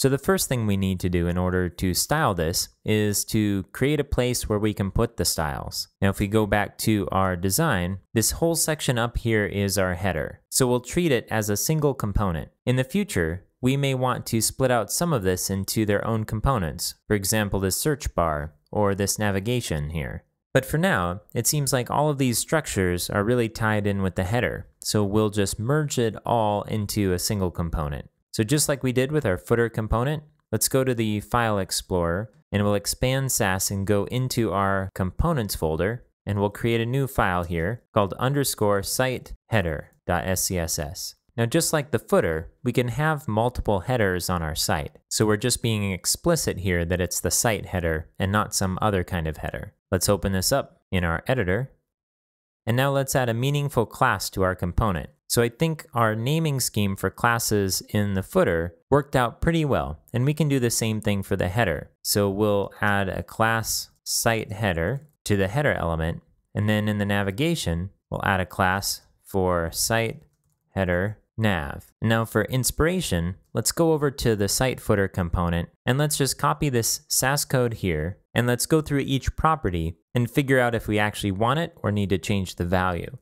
So the first thing we need to do in order to style this is to create a place where we can put the styles. Now if we go back to our design, this whole section up here is our header. So we'll treat it as a single component. In the future, we may want to split out some of this into their own components. For example, this search bar or this navigation here. But for now, it seems like all of these structures are really tied in with the header. So we'll just merge it all into a single component. So just like we did with our footer component, let's go to the File Explorer and we'll expand Sass and go into our Components folder, and we'll create a new file here called _site_header.scss. Now just like the footer, we can have multiple headers on our site. So we're just being explicit here that it's the site header and not some other kind of header. Let's open this up in our editor. And now let's add a meaningful class to our component. So I think our naming scheme for classes in the footer worked out pretty well, and we can do the same thing for the header. So we'll add a class site header to the header element, and then in the navigation, we'll add a class for site header nav. And now for inspiration, let's go over to the site footer component, and let's just copy this Sass code here, and let's go through each property and figure out if we actually want it or need to change the value.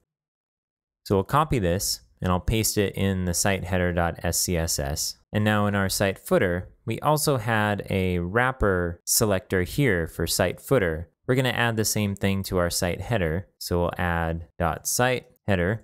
So we'll copy this and I'll paste it in the site header.scss. And now in our site footer, we also had a wrapper selector here for site footer. We're going to add the same thing to our site header. So we'll add .site header.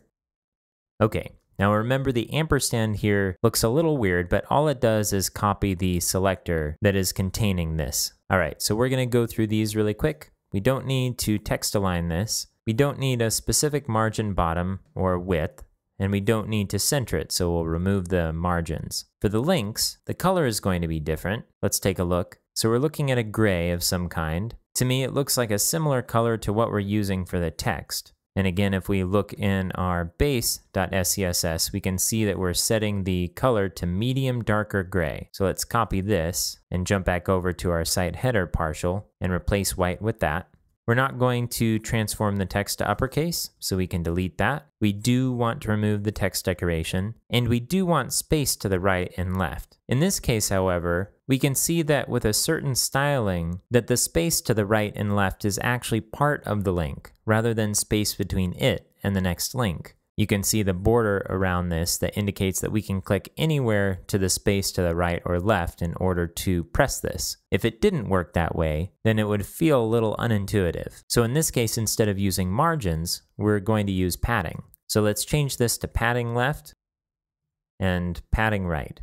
Okay, now remember the ampersand here looks a little weird, but all it does is copy the selector that is containing this. All right, so we're going to go through these really quick. We don't need to text align this. We don't need a specific margin bottom or width, and we don't need to center it, so we'll remove the margins. For the links, the color is going to be different. Let's take a look. So we're looking at a gray of some kind. To me, it looks like a similar color to what we're using for the text. And again, if we look in our base.scss, we can see that we're setting the color to medium darker gray. So let's copy this and jump back over to our site header partial and replace white with that. We're not going to transform the text to uppercase, so we can delete that. We do want to remove the text decoration, and we do want space to the right and left. In this case, however, we can see that with a certain styling, that the space to the right and left is actually part of the link, rather than space between it and the next link. You can see the border around this that indicates that we can click anywhere to the space to the right or left in order to press this. If it didn't work that way, then it would feel a little unintuitive. So in this case, instead of using margins, we're going to use padding. So let's change this to padding left and padding right.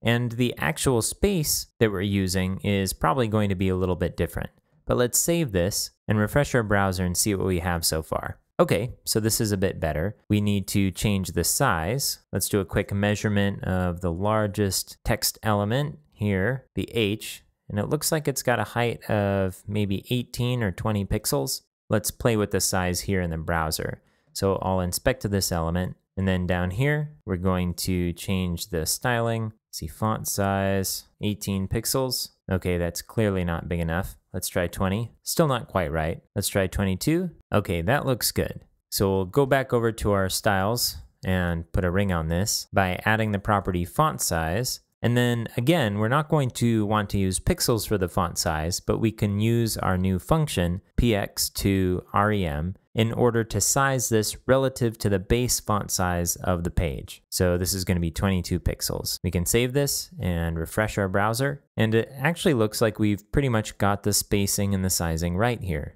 And the actual space that we're using is probably going to be a little bit different. But let's save this and refresh our browser and see what we have so far. Okay, so this is a bit better. We need to change the size. Let's do a quick measurement of the largest text element here, the H, and it looks like it's got a height of maybe 18 or 20 pixels. Let's play with the size here in the browser. So I'll inspect this element, and then down here, we're going to change the styling. See, font size, 18 pixels. Okay, that's clearly not big enough. Let's try 20. Still not quite right. Let's try 22. Okay, that looks good. So we'll go back over to our styles and put a ring on this by adding the property font size. And then again, we're not going to want to use pixels for the font size, but we can use our new function px to rem in order to size this relative to the base font size of the page. So this is going to be 22 pixels. We can save this and refresh our browser, and it actually looks like we've pretty much got the spacing and the sizing right here.